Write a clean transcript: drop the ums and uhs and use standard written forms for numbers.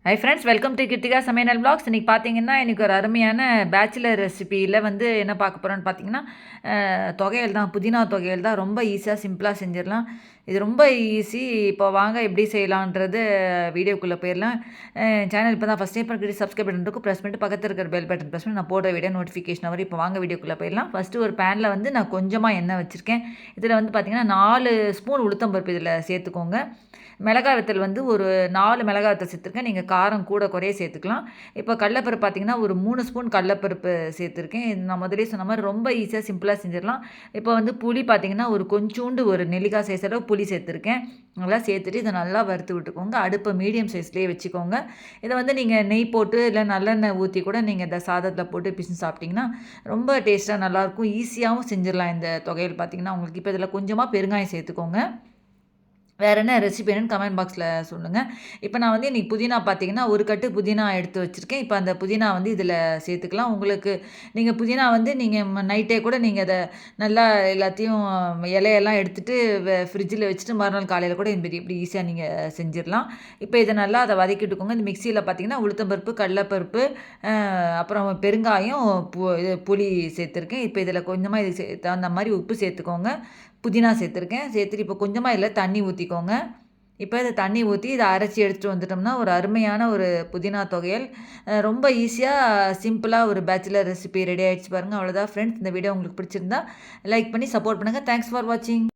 High friends, welcome to Kiruthika சமையல் vlogs. இன்றைக்கி பார்த்தீங்கன்னா இன்றைக்கி ஒரு அருமையான பேச்சுலர் ரெசிபியில் என்ன பார்க்க போகிறோன்னு பார்த்தீங்கன்னா தொகையல் தான், புதினா தொகையல் தான். ரொம்ப ஈஸியாக சிம்பிளாக செஞ்சிடலாம். இது ரொம்ப ஈஸி. இப்போ வாங்க எப்படி செய்யலான்றது வீடியோக்குள்ளே போயிடலாம். சேனல் இப்போ தான் ஃபஸ்ட் டைம் பண்ணி சப்ஸ்கிரைப் பண்ணிட்டு ப்ரெஸ் பண்ணிட்டு பக்கத்தில் இருக்கிற பெல் பட்டன் ப்ரெஸ் பண்ணி நான் போடுற வீடியோ நோட்டிஃபிகேஷன் வரும். இப்போ வாங்க வீடியோக்குள்ளே போயிடலாம். ஃபஸ்ட்டு ஒரு பேனில் நான் கொஞ்சமாக எண்ணெய் வச்சுருக்கேன். இதில் பார்த்தீங்கன்னா 4 ஸ்பூன் உளுத்தம்பருப்பு இதில் சேர்த்துக்கோங்க. மிளகாய் வத்தல் ஒரு 4 மிளகாய் வத்தல் சேர்த்துருக்கேன். நீங்கள் காரம் கூட குறைய சேர்த்துக்கலாம். இப்போ கடலப்பருப்பு பார்த்தீங்கன்னா ஒரு 3 ஸ்பூன் கடலப்பருப்பு சேர்த்துருக்கேன். இது நான் முதலே சொன்ன மாதிரி ரொம்ப ஈஸியாக சிம்பிளாக செஞ்சிடலாம். இப்போ புளி பார்த்தீங்கன்னா ஒரு கொஞ்சோண்டு ஒரு நெல்லிக்காய் சைஸ் அளவு புளி சேர்த்துருக்கேன். நல்லா சேர்த்துட்டு இதை நல்லா வறுத்து விட்டுக்கோங்க. அடுப்பை மீடியம் சைஸ்லேயே வச்சுக்கோங்க. இதை நீங்கள் நெய் போட்டு இல்லை நல்லெண்ணெய் ஊற்றி கூட நீங்கள் இந்த சாதத்தில் போட்டு பிசின் சாப்பிட்டிங்கன்னா ரொம்ப டேஸ்ட்டாக நல்லாயிருக்கும். ஈஸியாகவும் செஞ்சிடலாம் இந்த தொகையில் பார்த்தீங்கன்னா உங்களுக்கு. இப்போ இதில் கொஞ்சமாக பெருங்காயம் சேர்த்துக்கோங்க. வேறு என்ன ரெசிபி என்னன்னு கமெண்ட் பாக்ஸில் சொல்லுங்கள். இப்போ நான் இன்றைக்கி புதினா பார்த்தீங்கன்னா ஒரு கட்டு புதினா எடுத்து வச்சுருக்கேன். இப்போ அந்த புதினா இதில் சேர்த்துக்கலாம். உங்களுக்கு நீங்கள் புதினா நீங்கள் நைட்டே கூட நீங்கள் அதை நல்லா எல்லாத்தையும் இலையெல்லாம் எடுத்துகிட்டு ஃப்ரிட்ஜில் வச்சுட்டு மறுநாள் காலையில் கூட இப்படி ஈஸியாக நீங்கள் செஞ்சிடலாம். இப்போ இதை நல்லா அதை வதக்கிட்டுக்கோங்க. இந்த மிக்சியில் பார்த்தீங்கன்னா உளுத்தம்பருப்பு, கடலைப்பருப்பு, அப்புறம் பெருங்காயம், புளி சேர்த்துருக்கேன். இப்போ இதில் கொஞ்சமாக இது தகுந்த மாதிரி உப்பு சேர்த்துக்கோங்க. புதினா சேர்த்துருக்கேன். சேர்த்துட்டு இப்போ கொஞ்சமாக இதில் தண்ணி ஊற்றிக்கோங்க. இப்போ இதை தண்ணி ஊற்றி இதை அரைச்சி எடுத்துகிட்டு வந்துட்டோம்னா ஒரு அருமையான ஒரு புதினா தொகையல் ரொம்ப ஈஸியாக சிம்பிளாக ஒரு பேச்சுலர் ரெசிபி ரெடி ஆகிடுச்சு பாருங்கள். அவ்வளோதான் ஃப்ரெண்ட்ஸ். இந்த வீடியோ உங்களுக்கு பிடிச்சிருந்தா லைக் பண்ணி சப்போர்ட் பண்ணுங்கள். தேங்க்ஸ் ஃபார் வாட்சிங்.